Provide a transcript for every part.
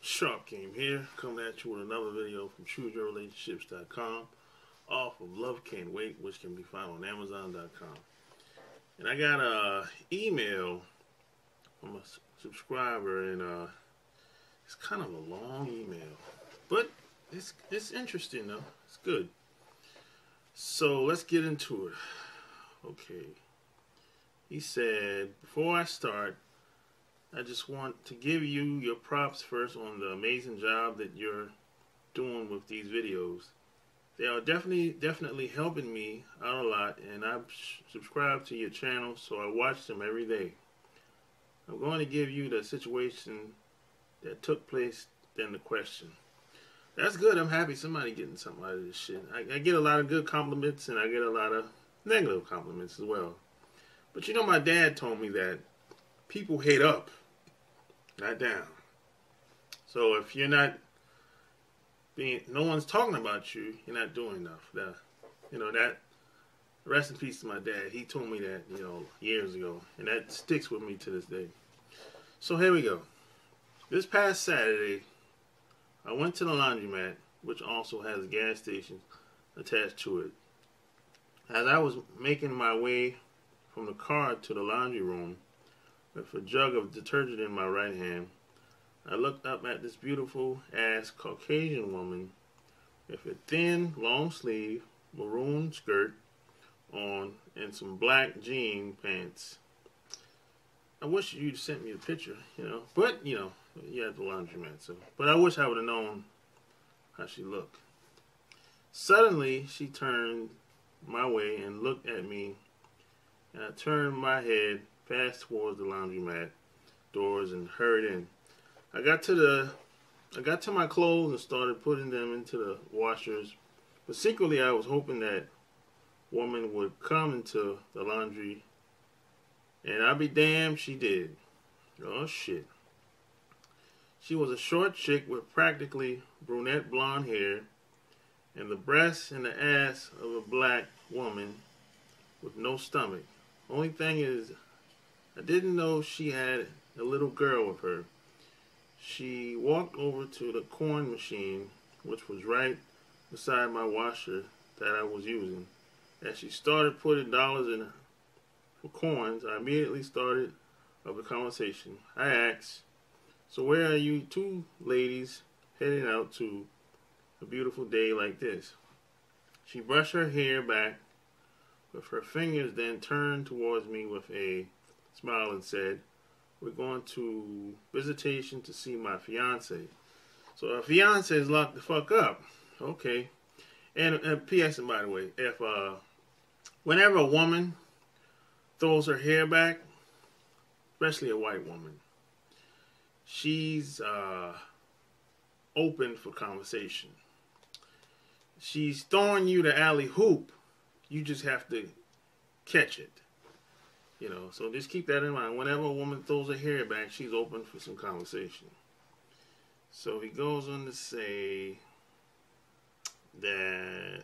Sharp Game here, coming at you with another video from ChooseYourRelationships.com off of Love Can't Wait, which can be found on Amazon.com. And I got a email from a subscriber, and it's kind of a long email, but it's interesting though. It's good. So let's get into it. Okay. He said, before I start, I just want to give you your props first on the amazing job that you're doing with these videos. They are definitely helping me out a lot, and I've subscribed to your channel, so I watch them every day. I'm going to give you the situation that took place, then the question. That's good. I'm happy somebody getting something out of this shit. I get a lot of good compliments, and I get a lot of negative compliments as well. But you know, my dad told me that people hate up, not down. So if you're not no one's talking about you, you're not doing enough. That rest in peace to my dad. He told me that, years ago, and that sticks with me to this day. So here we go. This past Saturday, I went to the laundromat, which also has a gas station attached to it. As I was making my way from the car to the laundry room with a jug of detergent in my right hand, I looked up at this beautiful ass Caucasian woman with a thin, long sleeve, maroon skirt on and some black jean pants. I wish you'd sent me a picture, but you're at the laundromat, so. But I wish I would have known how she looked. Suddenly, she turned my way and looked at me, and I turned my head fast towards the laundromat doors and hurried in. I got to my clothes and started putting them into the washers, but secretly I was hoping that woman would come into the laundry, and I'll be damned she did. Oh shit. She was a short chick with practically brunette blonde hair and the breasts and the ass of a black woman with no stomach. Only thing is, I didn't know she had a little girl with her. She walked over to the coin machine, which was right beside my washer that I was using. As she started putting dollars in for coins, I immediately started up a conversation. I asked, "So where are you two ladies heading out to a beautiful day like this?" She brushed her hair back with her fingers, then turned towards me with a smile and said, "We're going to visitation to see my fiance." So her fiance is locked the fuck up. Okay. And P.S. by the way, if whenever a woman throws her hair back, especially a white woman, she's open for conversation. She's throwing you the alley hoop. You just have to catch it. So just keep that in mind. Whenever a woman throws her hair back, she's open for some conversation. So he goes on to say that,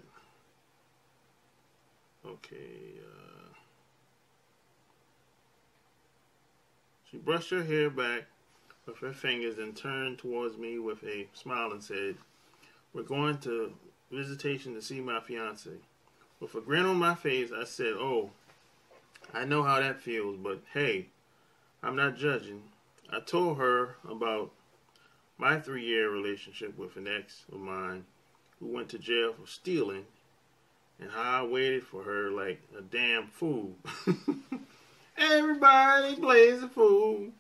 she brushed her hair back with her fingers and turned towards me with a smile and said, "We're going to visitation to see my fiance." With a grin on my face, I said, "Oh, I know how that feels, but hey, I'm not judging." I told her about my 3-year relationship with an ex of mine who went to jail for stealing, and how I waited for her like a damn fool. Everybody plays a fool.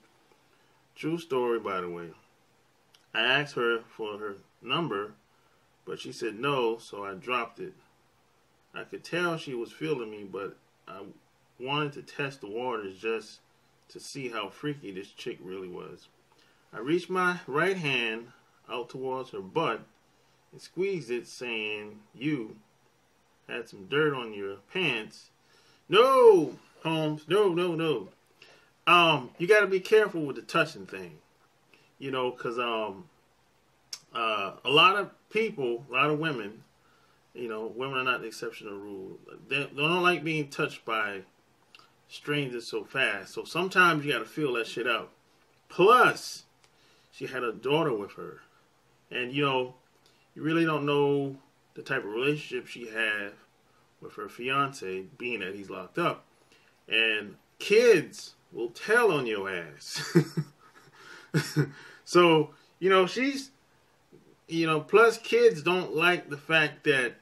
True story, by the way. I asked her for her number, but she said no, so I dropped it. I could tell she was feeling me, but I wanted to test the waters just to see how freaky this chick really was. I reached my right hand out towards her butt and squeezed it, saying, "You had some dirt on your pants." No, Holmes, no. You got to be careful with the touching thing, because a lot of people, a lot of women, women are not the exception to the rule. They don't like being touched by strangers so fast. So sometimes you got to feel that shit out. Plus, she had a daughter with her. And, you know, you really don't know the type of relationship she had with her fiance, being that he's locked up. And kids will tell on your ass. So, you know, she's, you know, plus kids don't like the fact that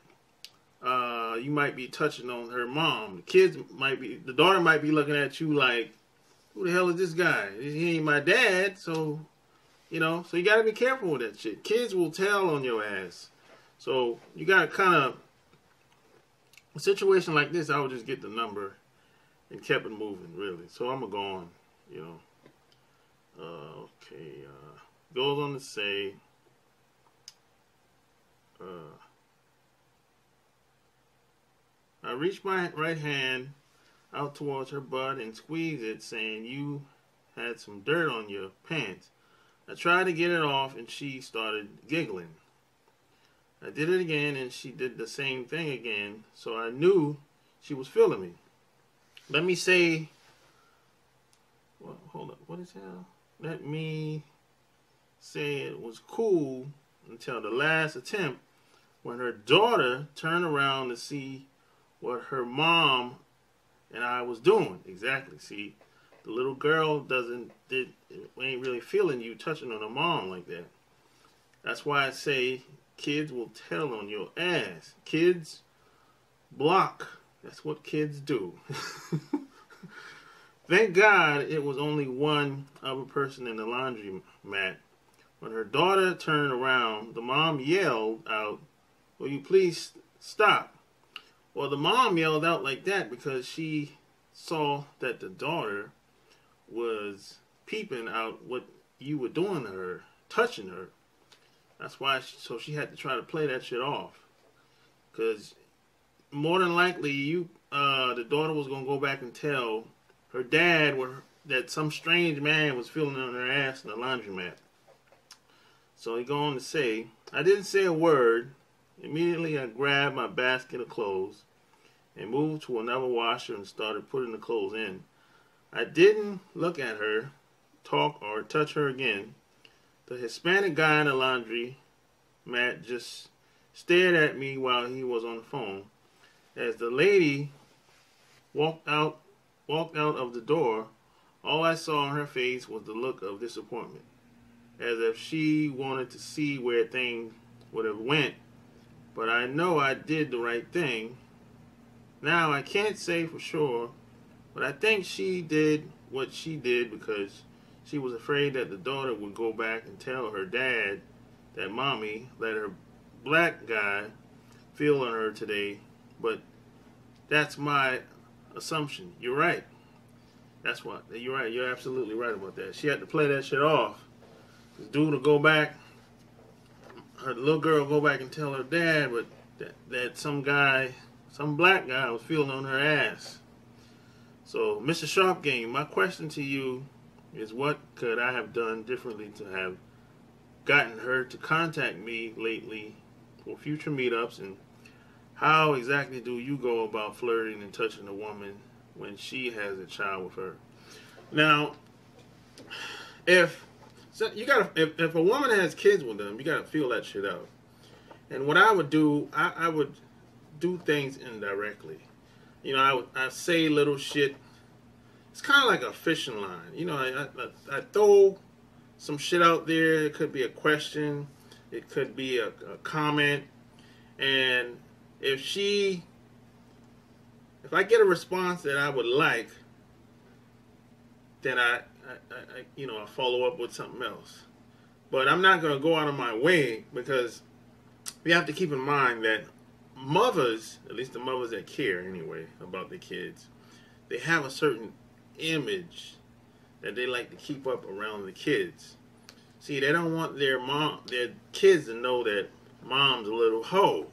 you might be touching on her mom. The daughter might be looking at you like, who the hell is this guy? He ain't my dad. So, you know, so you got to be careful with that shit. Kids will tell on your ass. So you got to kind of, a situation like this, I would just get the number and kept it moving, really. So I'm going to go on, you know. Okay. Goes on to say, I reached my right hand out towards her butt and squeezed it, saying, "You had some dirt on your pants." I tried to get it off and she started giggling. I did it again and she did the same thing again, so I knew she was feeling me. Let me say, well, hold up, what is hell? Let me say it was cool until the last attempt when her daughter turned around to see what her mom and I was doing. Exactly, see, the little girl ain't really feeling you touching on her mom like that. That's why I say kids will tell on your ass. Kids block. That's what kids do. Thank God it was only one other person in the laundromat. When her daughter turned around, the mom yelled out, "Will you please stop?" Well, the mom yelled out like that because she saw that the daughter was peeping out what you were doing to her, touching her. That's why, so she had to try to play that shit off. Because more than likely, the daughter was going to go back and tell her dad that some strange man was feeling on her ass in the laundromat. So he go on to say, I didn't say a word. Immediately, I grabbed my basket of clothes and moved to another washer and started putting the clothes in. I didn't look at her, talk, or touch her again. The Hispanic guy in the laundry mat just stared at me while he was on the phone. As the lady walked out of the door, all I saw on her face was the look of disappointment, as if she wanted to see where things would have went. But I know I did the right thing. Now, I can't say for sure, but I think she did what she did because she was afraid that the daughter would go back and tell her dad that mommy let her black guy feel on her today. But that's my assumption. You're right. That's what. You're right. You're absolutely right about that. She had to play that shit off. This dude will go back, her little girl will go back and tell her dad, but that some black guy was feeling on her ass. So, Mr. Sharp Game, my question to you is, what could I have done differently to have gotten her to contact me lately for future meetups, and how exactly do you go about flirting and touching a woman when she has a child with her? Now, if a woman has kids with them, you gotta feel that shit out. And what I would do, I would do things indirectly. You know, I say little shit. It's kind of like a fishing line. You know, I throw some shit out there. It could be a question. It could be a comment. And if I get a response that I would like, then I follow up with something else. But I'm not going to go out of my way, because we have to keep in mind that mothers, at least the mothers that care anyway about their kids, they have a certain image that they like to keep up around the kids. See, they don't want their kids to know that mom's a little hoe.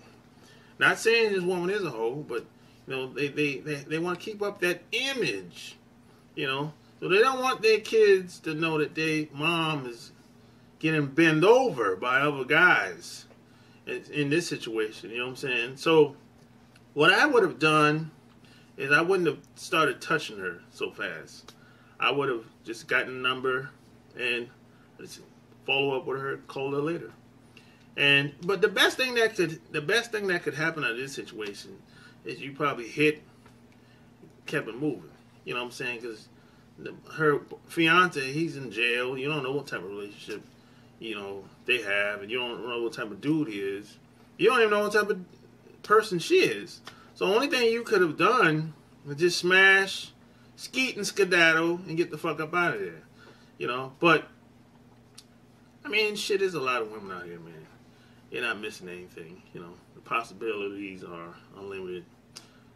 Not saying this woman is a hoe, but you know, they want to keep up that image. You know, so they don't want their kids to know that their mom is getting bent over by other guys in this situation. You know what I'm saying? So what I would have done is I wouldn't have started touching her so fast. I would have just gotten a number and follow up with her, call her later. But the best thing that could happen out of this situation is you probably kept it moving. You know what I'm saying? Because her fiance, he's in jail. You don't know what type of relationship, they have, and you don't know what type of dude he is. You don't even know what type of person she is. So the only thing you could have done was just smash, skeet and skedaddle, and get the fuck up out of there. But I mean, shit, there's a lot of women out here, man. You're not missing anything. The possibilities are unlimited.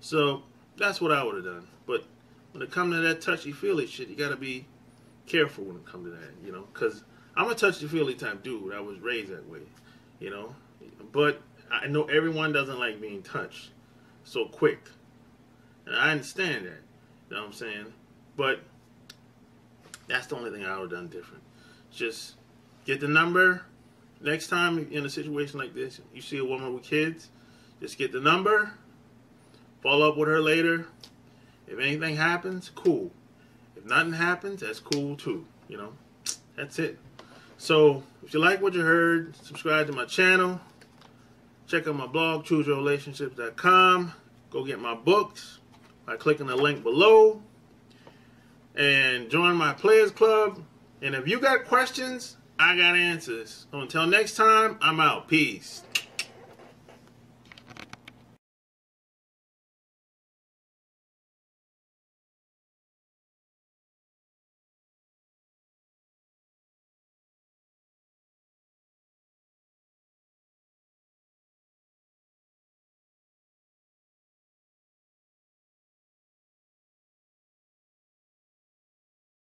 So that's what I would have done. But when it comes to that touchy-feely shit, you got to be careful when it comes to that, because I'm a touchy-feely type dude. I was raised that way, But I know everyone doesn't like being touched so quick. And I understand that. You know what I'm saying? But that's the only thing I would have done different. Just get the number. Next time in a situation like this, you see a woman with kids, just get the number, follow up with her later. If anything happens, cool. If nothing happens, that's cool too. That's it. So, if you like what you heard, subscribe to my channel. Check out my blog, chooseyourrelationships.com. Go get my books by clicking the link below. And join my Players Club. And if you got questions, I got answers. So until next time, I'm out. Peace.